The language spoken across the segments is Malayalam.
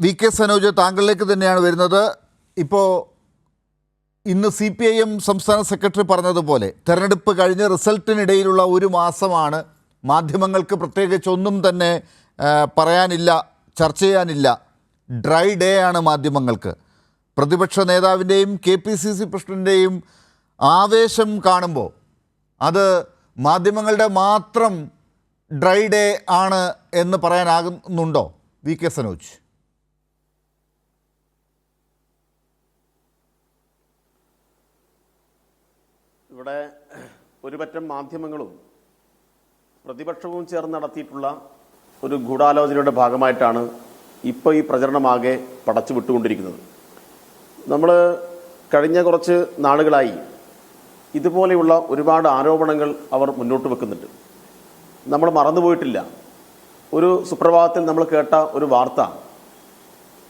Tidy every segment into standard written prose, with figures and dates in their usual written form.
വി കെ സനോജ്, താങ്കളിലേക്ക് തന്നെയാണ് വരുന്നത്. ഇപ്പോൾ ഇന്ന് CPIM സംസ്ഥാന സെക്രട്ടറി പറഞ്ഞതുപോലെ തെരഞ്ഞെടുപ്പ് കഴിഞ്ഞ് റിസൾട്ടിനിടയിലുള്ള ഒരു മാസമാണ്. മാധ്യമങ്ങൾക്ക് പ്രത്യേകിച്ച് ഒന്നും തന്നെ പറയാനില്ല, ചർച്ച ചെയ്യാനില്ല. ഡ്രൈ ഡേ ആണ് മാധ്യമങ്ങൾക്ക്. പ്രതിപക്ഷ നേതാവിൻ്റെയും KPCC പ്രസിഡൻ്റെയും ആവേശം കാണുമ്പോൾ അത് മാധ്യമങ്ങളുടെ മാത്രം ഡ്രൈ ഡേ ആണ് എന്ന് പറയാനാകുന്നുണ്ടോ വി കെ സനോജ്? ഇവിടെ ഒരുപറ്റം മാധ്യമങ്ങളും പ്രതിപക്ഷവും ചേർന്ന് നടത്തിയിട്ടുള്ള ഒരു ഗൂഢാലോചനയുടെ ഭാഗമായിട്ടാണ് ഇപ്പോൾ ഈ പ്രചരണമാകെ പടച്ചു വിട്ടുകൊണ്ടിരിക്കുന്നത്. നമ്മൾ കഴിഞ്ഞ കുറച്ച് നാളുകളായി ഇതുപോലെയുള്ള ഒരുപാട് ആരോപണങ്ങൾ അവർ മുന്നോട്ട് വെക്കുന്നുണ്ട്. നമ്മൾ മറന്നുപോയിട്ടില്ല. ഒരു സുപ്രഭാതത്തിൽ നമ്മൾ കേട്ട ഒരു വാർത്ത,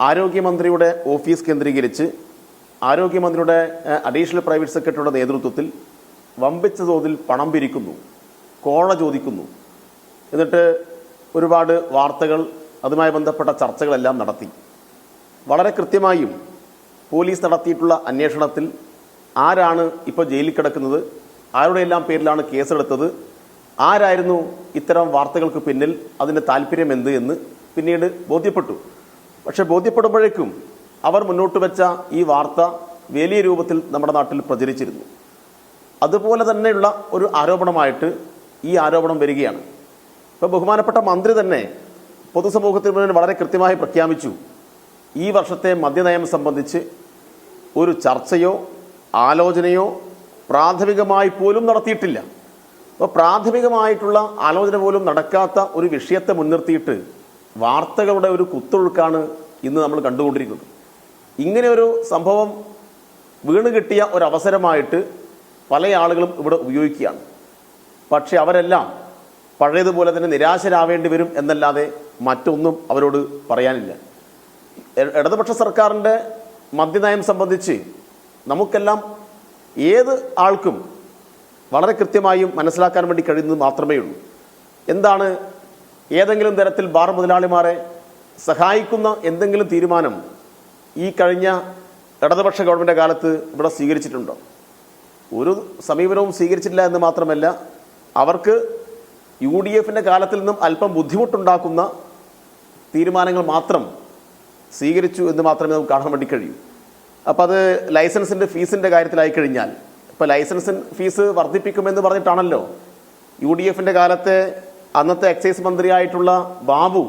ആരോഗ്യമന്ത്രിയുടെ ഓഫീസ് കേന്ദ്രീകരിച്ച് ആരോഗ്യമന്ത്രിയുടെ അഡീഷണൽ പ്രൈവറ്റ് സെക്രട്ടറിയുടെ നേതൃത്വത്തിൽ വമ്പിച്ച തോതിൽ പണം പിരിക്കുന്നു, കോഴ ചോദിക്കുന്നു. എന്നിട്ട് ഒരുപാട് വാർത്തകൾ, അതുമായി ബന്ധപ്പെട്ട ചർച്ചകളെല്ലാം നടത്തി. വളരെ കൃത്യമായും പോലീസ് നടത്തിയിട്ടുള്ള അന്വേഷണത്തിൽ ആരാണ് ഇപ്പോൾ ജയിലിൽ കിടക്കുന്നത്, ആരുടെയെല്ലാം പേരിലാണ് കേസെടുത്തത്, ആരായിരുന്നു ഇത്തരം വാർത്തകൾക്ക് പിന്നിൽ, അതിൻ്റെ താല്പര്യം എന്ത് എന്ന് പിന്നീട് ബോധ്യപ്പെട്ടു. പക്ഷെ ബോധ്യപ്പെടുമ്പോഴേക്കും അവർ മുന്നോട്ട് വെച്ച ഈ വാർത്ത വലിയ രൂപത്തിൽ നമ്മുടെ നാട്ടിൽ പ്രചരിച്ചിരുന്നു. അതുപോലെ തന്നെയുള്ള ഒരു ആരോപണമായിട്ട് ഈ ആരോപണം വരികയാണ്. ഇപ്പോൾ ബഹുമാനപ്പെട്ട മന്ത്രി തന്നെ പൊതുസമൂഹത്തിന് മുന്നിൽ വളരെ കൃത്യമായി പ്രഖ്യാപിച്ചു, ഈ വർഷത്തെ മദ്യനയം സംബന്ധിച്ച് ഒരു ചർച്ചയോ ആലോചനയോ പ്രാഥമികമായി പോലും നടത്തിയിട്ടില്ല. അപ്പോൾ പ്രാഥമികമായിട്ടുള്ള ആലോചന പോലും നടക്കാത്ത ഒരു വിഷയത്തെ മുൻനിർത്തിയിട്ട് വാർത്തകളുടെ ഒരു കുത്തൊഴുക്കാണ് ഇന്ന് നമ്മൾ കണ്ടുകൊണ്ടിരിക്കുന്നത്. ഇങ്ങനെ ഒരു സംഭവം വീണ് കിട്ടിയ ഒരവസരമായിട്ട് പല ആളുകളും ഇവിടെ ഉപയോഗിക്കുകയാണ്. പക്ഷെ അവരെല്ലാം പഴയതുപോലെ തന്നെ നിരാശരാവേണ്ടി വരും എന്നല്ലാതെ മറ്റൊന്നും അവരോട് പറയാനില്ല. ഇടതുപക്ഷ സർക്കാരിൻ്റെ മദ്യനയം സംബന്ധിച്ച് നമുക്കെല്ലാം ഏത് ആൾക്കും വളരെ കൃത്യമായും മനസ്സിലാക്കാൻ വേണ്ടി കഴിയുന്നത് മാത്രമേ ഉള്ളൂ. എന്താണ് ഏതെങ്കിലും തരത്തിൽ ബാർ മുതലാളിമാരെ സഹായിക്കുന്ന എന്തെങ്കിലും തീരുമാനം ഈ കഴിഞ്ഞ ഇടതുപക്ഷ ഗവൺമെൻറ് കാലത്ത് ഇവിടെ സ്വീകരിച്ചിട്ടുണ്ടോ? ഒരു സമീപനവും സ്വീകരിച്ചിട്ടില്ല എന്ന് മാത്രമല്ല, അവർക്ക് UDFൻ്റെ കാലത്തിൽ നിന്നും അല്പം ബുദ്ധിമുട്ടുണ്ടാക്കുന്ന തീരുമാനങ്ങൾ മാത്രം സ്വീകരിച്ചു എന്ന് മാത്രമേ നമുക്ക് കാണാൻ വേണ്ടി കഴിയൂ. അപ്പോൾ അത് ലൈസൻസിൻ്റെ ഫീസിൻ്റെ കാര്യത്തിലായി കഴിഞ്ഞാൽ, ഇപ്പോൾ ലൈസൻസിൻ ഫീസ് വർദ്ധിപ്പിക്കുമെന്ന് പറഞ്ഞിട്ടാണല്ലോ UDFൻ്റെ കാലത്തെ അന്നത്തെ എക്സൈസ് മന്ത്രിയായിട്ടുള്ള ബാബു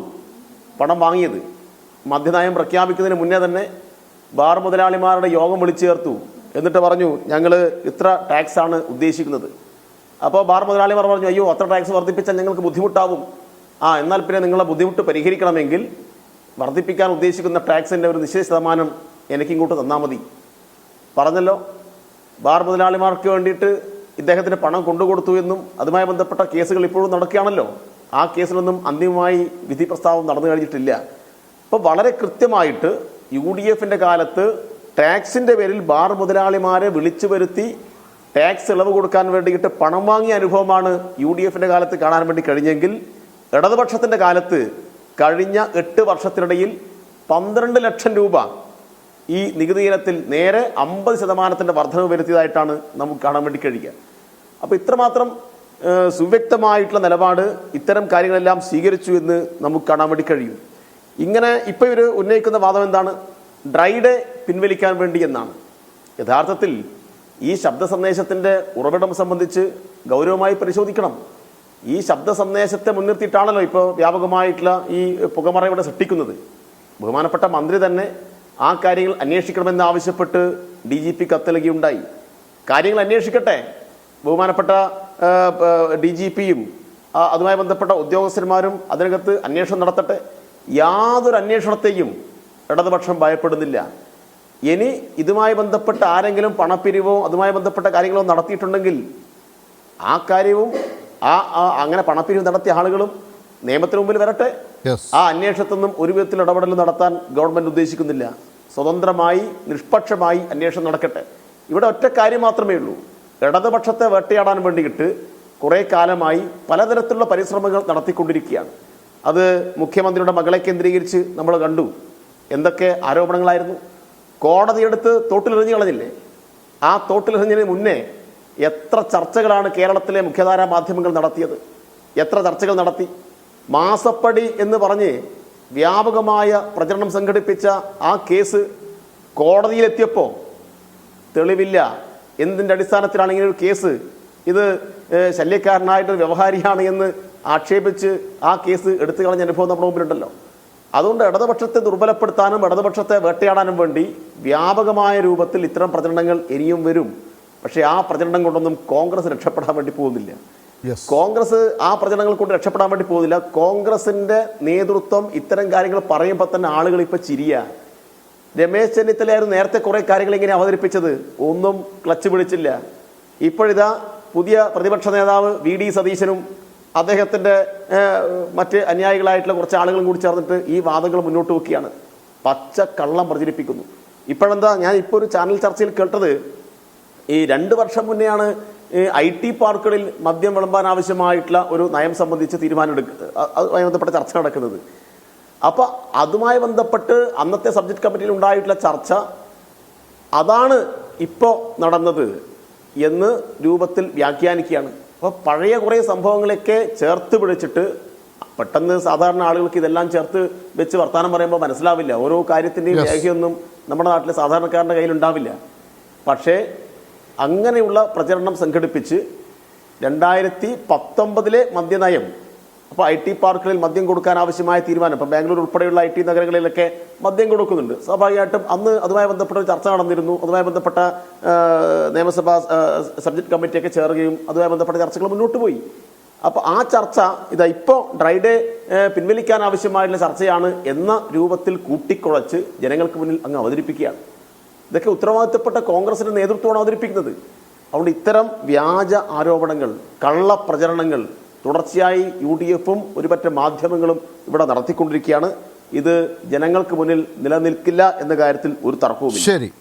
പണം വാങ്ങിയത്. മദ്യനയം പ്രഖ്യാപിക്കുന്നതിന് മുന്നേ തന്നെ ബാർ മുതലാളിമാരുടെ യോഗം വിളിച്ചു ചേർത്തു. എന്നിട്ട് പറഞ്ഞു, ഞങ്ങൾ ഇത്ര ടാക്സ് ആണ് ഉദ്ദേശിക്കുന്നത്. അപ്പോൾ ബാർ മുതലാളിമാർ പറഞ്ഞു, അയ്യോ അത്ര ടാക്സ് വർദ്ധിപ്പിച്ചാൽ ഞങ്ങൾക്ക് ബുദ്ധിമുട്ടാവും. എന്നാൽ പിന്നെ നിങ്ങളെ ബുദ്ധിമുട്ട് പരിഹരിക്കണമെങ്കിൽ വർദ്ധിപ്പിക്കാൻ ഉദ്ദേശിക്കുന്ന ടാക്സിൻ്റെ ഒരു നിശ്ചിത ശതമാനം എനിക്കിങ്ങോട്ട് തന്നാൽ മതി. പറഞ്ഞല്ലോ, ബാർ മുതലാളിമാർക്ക് വേണ്ടിയിട്ട് ഇദ്ദേഹത്തിന് പണം കൊണ്ടുകൊടുത്തു എന്നും അതുമായി ബന്ധപ്പെട്ട കേസുകൾ ഇപ്പോഴും നടക്കുകയാണല്ലോ. ആ കേസിലൊന്നും അന്തിമമായി വിധി പ്രസ്താവം നടന്നു കഴിഞ്ഞിട്ടില്ല. അപ്പോൾ വളരെ കൃത്യമായിട്ട് UDFൻ്റെ കാലത്ത് ടാക്സിൻ്റെ പേരിൽ ബാർ മുതലാളിമാരെ വിളിച്ചു വരുത്തി ടാക്സ് ഇളവ് കൊടുക്കാൻ വേണ്ടിയിട്ട് പണം വാങ്ങിയ അനുഭവമാണ് UDFൻ്റെ കാലത്ത് കാണാൻ വേണ്ടി കഴിഞ്ഞെങ്കിൽ, ഇടതുപക്ഷത്തിൻ്റെ കാലത്ത് കഴിഞ്ഞ 8 വർഷത്തിനിടയിൽ 12 ലക്ഷം രൂപ ഈ നികുതി ഇനത്തിൽ നേരെ 50% വർധനവ് വരുത്തിയതായിട്ടാണ് നമുക്ക് കാണാൻ വേണ്ടി കഴിയുക. അപ്പോൾ ഇത്രമാത്രം സുവ്യക്തമായിട്ടുള്ള നിലപാട് ഇത്തരം കാര്യങ്ങളെല്ലാം സ്വീകരിച്ചു എന്ന് നമുക്ക് കാണാൻ വേണ്ടി കഴിയും. ഇങ്ങനെ ഇപ്പോൾ ഇവർ ഉന്നയിക്കുന്ന വാദം എന്താണ്? ഡ്രൈ ഡേ പിൻവലിക്കാൻ വേണ്ടി എന്നാണ്. യഥാർത്ഥത്തിൽ ഈ ശബ്ദ സന്ദേശത്തിൻ്റെ ഉറവിടം സംബന്ധിച്ച് ഗൗരവമായി പരിശോധിക്കണം. ഈ ശബ്ദ സന്ദേശത്തെ മുൻനിർത്തിയിട്ടാണല്ലോ ഇപ്പോൾ വ്യാപകമായിട്ടുള്ള ഈ പുകമറ ഇവിടെ സൃഷ്ടിക്കുന്നത്. ബഹുമാനപ്പെട്ട മന്ത്രി തന്നെ ആ കാര്യങ്ങൾ അന്വേഷിക്കണമെന്ന് ആവശ്യപ്പെട്ട് DGP കത്തെഴുതുകയുണ്ടായി. കാര്യങ്ങൾ അന്വേഷിക്കട്ടെ, ബഹുമാനപ്പെട്ട DGPയും അതുമായി ബന്ധപ്പെട്ട ഉദ്യോഗസ്ഥന്മാരും അതിനകത്ത് അന്വേഷണം നടത്തട്ടെ. യാതൊരു അന്വേഷണത്തെയും ഇടതുപക്ഷം ഭയപ്പെടുന്നില്ല. ഇനി ഇതുമായി ബന്ധപ്പെട്ട ആരെങ്കിലും പണപ്പിരിവോ അതുമായി ബന്ധപ്പെട്ട കാര്യങ്ങളോ നടത്തിയിട്ടുണ്ടെങ്കിൽ ആ കാര്യവും അങ്ങനെ പണപ്പിരിവ് നടത്തിയ ആളുകളും നിയമത്തിന് മുമ്പിൽ വരട്ടെ. ആ അന്വേഷണത്തൊന്നും ഒരു വിധത്തിൽ ഇടപെടൽ നടത്താൻ ഗവൺമെന്റ് ഉദ്ദേശിക്കുന്നില്ല. സ്വതന്ത്രമായി നിഷ്പക്ഷമായി അന്വേഷണം നടക്കട്ടെ. ഇവിടെ ഒറ്റ കാര്യം മാത്രമേ ഉള്ളൂ, ഇടതുപക്ഷത്തെ വേട്ടയാടാൻ വേണ്ടിയിട്ട് കുറേ കാലമായി പലതരത്തിലുള്ള പരിശ്രമങ്ങൾ നടത്തിക്കൊണ്ടിരിക്കുകയാണ്. അത് മുഖ്യമന്ത്രിയുടെ മകളെ കേന്ദ്രീകരിച്ച് നമ്മൾ കണ്ടു. എന്തൊക്കെ ആരോപണങ്ങളായിരുന്നു? കോടതിയെടുത്ത് തോട്ടിലെറിഞ്ഞു കളഞ്ഞില്ലേ? ആ തോട്ടിലെറിഞ്ഞതിന് മുന്നേ എത്ര ചർച്ചകളാണ് കേരളത്തിലെ മുഖ്യധാരാ മാധ്യമങ്ങൾ നടത്തിയത്? എത്ര ചർച്ചകൾ നടത്തി? മാസപ്പടി എന്ന് പറഞ്ഞ് വ്യാപകമായ പ്രചരണം സംഘടിപ്പിച്ച ആ കേസ് കോടതിയിലെത്തിയപ്പോൾ തെളിവില്ല. എന്തിൻ്റെ അടിസ്ഥാനത്തിലാണ് ഇങ്ങനെ ഒരു കേസ്? ഇത് ശല്യക്കാരനായിട്ടൊരു വ്യവഹാരിയാണ് എന്ന് ആക്ഷേപിച്ച് ആ കേസ് എടുത്തു കളഞ്ഞ അനുഭവം നമ്മുടെ മുമ്പിലുണ്ടല്ലോ. അതുകൊണ്ട് ഇടതുപക്ഷത്തെ ദുർബലപ്പെടുത്താനും ഇടതുപക്ഷത്തെ വേട്ടയാടാനും വേണ്ടി വ്യാപകമായ രൂപത്തിൽ ഇത്തരം പ്രചരണങ്ങൾ ഇനിയും വരും. പക്ഷേ ആ പ്രചരണം കൊണ്ടൊന്നും കോൺഗ്രസ് രക്ഷപ്പെടാൻ വേണ്ടി പോകുന്നില്ല. കോൺഗ്രസ് ആ പ്രചരണങ്ങൾ കൊണ്ട് രക്ഷപ്പെടാൻ വേണ്ടി പോകുന്നില്ല. കോൺഗ്രസിന്റെ നേതൃത്വം ഇത്തരം കാര്യങ്ങൾ പറയുമ്പോൾ തന്നെ ആളുകൾ ഇപ്പൊ ചിരിയ. രമേശ് ചെന്നിത്തലയായിരുന്നു നേരത്തെ കുറെ കാര്യങ്ങൾ ഇങ്ങനെ അവതരിപ്പിച്ചത്, ഒന്നും ക്ലച്ച് പിടിച്ചില്ല. ഇപ്പോഴിതാ പുതിയ പ്രതിപക്ഷ നേതാവ് വി ഡി സതീശനും അദ്ദേഹത്തിന്റെ മറ്റ് അനുയായികളായിട്ടുള്ള കുറച്ച് ആളുകളും കൂടി ചേർന്നിട്ട് ഈ വാദങ്ങൾ മുന്നോട്ട് വെക്കുകയാണ്. പച്ച കള്ളം പ്രചരിപ്പിക്കുന്നു. ഇപ്പോഴെന്താ, ഞാൻ ഇപ്പോൾ ഒരു ചാനൽ ചർച്ചയിൽ കേട്ടത്, ഈ 2 വർഷം മുന്നെയാണ് IT പാർക്കുകളിൽ മദ്യം വിളമ്പാൻ ആവശ്യമായിട്ടുള്ള ഒരു നയം സംബന്ധിച്ച് അതുമായി ബന്ധപ്പെട്ട ചർച്ച നടക്കുന്നത്. അപ്പോൾ അതുമായി ബന്ധപ്പെട്ട് അന്നത്തെ സബ്ജക്ട് കമ്മിറ്റിയിൽ ഉണ്ടായിട്ടുള്ള ചർച്ച അതാണ് ഇപ്പോൾ നടന്നത് എന്ന് രൂപത്തിൽ വ്യാഖ്യാനിക്കുകയാണ്. അപ്പോൾ പഴയ കുറേ സംഭവങ്ങളൊക്കെ ചേർത്ത് പിടിച്ചിട്ട് പെട്ടെന്ന് സാധാരണ ആളുകൾക്ക് ഇതെല്ലാം ചേർത്ത് വെച്ച് വർത്തമാനം പറയുമ്പോൾ മനസ്സിലാവില്ല. ഓരോ കാര്യത്തിൻ്റെയും രേഖയൊന്നും നമ്മുടെ നാട്ടിലെ സാധാരണക്കാരൻ്റെ കയ്യിലുണ്ടാവില്ല. പക്ഷേ അങ്ങനെയുള്ള പ്രചരണം സംഘടിപ്പിച്ച് 2019 മദ്യനയം, അപ്പോൾ IT പാർക്കുകളിൽ മദ്യം കൊടുക്കാൻ ആവശ്യമായ തീരുമാനം, ഇപ്പം ബാംഗ്ലൂർ ഉൾപ്പെടെയുള്ള IT നഗരങ്ങളിലൊക്കെ മദ്യം കൊടുക്കുന്നുണ്ട്. സ്വാഭാവികമായിട്ടും അന്ന് അതുമായി ബന്ധപ്പെട്ട ഒരു ചർച്ച നടന്നിരുന്നു. അതുമായി ബന്ധപ്പെട്ട നിയമസഭാ സബ്ജക്ട് കമ്മിറ്റിയൊക്കെ ചേരുകയും അതുമായി ബന്ധപ്പെട്ട ചർച്ചകൾ മുന്നോട്ട് പോയി. അപ്പോൾ ആ ചർച്ച ഇതാ ഇപ്പോൾ ഡ്രൈ ഡേ പിൻവലിക്കാൻ ആവശ്യമായിട്ടുള്ള ചർച്ചയാണ് എന്ന രൂപത്തിൽ കൂട്ടിക്കുഴച്ച് ജനങ്ങൾക്ക് മുന്നിൽ അങ്ങ് അവതരിപ്പിക്കുകയാണ്. ഇതൊക്കെ ഉത്തരവാദിത്തപ്പെട്ട കോൺഗ്രസിന്റെ നേതൃത്വമാണ് അവതരിപ്പിക്കുന്നത്. അതുകൊണ്ട് ഇത്തരം വ്യാജ ആരോപണങ്ങൾ, കള്ളപ്രചരണങ്ങൾ തുടർച്ചയായി UDFും ഒരുപറ്റ മാധ്യമങ്ങളും ഇവിടെ നടത്തിക്കൊണ്ടിരിക്കുകയാണ്. ഇത് ജനങ്ങൾക്ക് മുന്നിൽ നിലനിൽക്കില്ല എന്ന കാര്യത്തിൽ ഒരു തർക്കവുമില്ല. ശരി.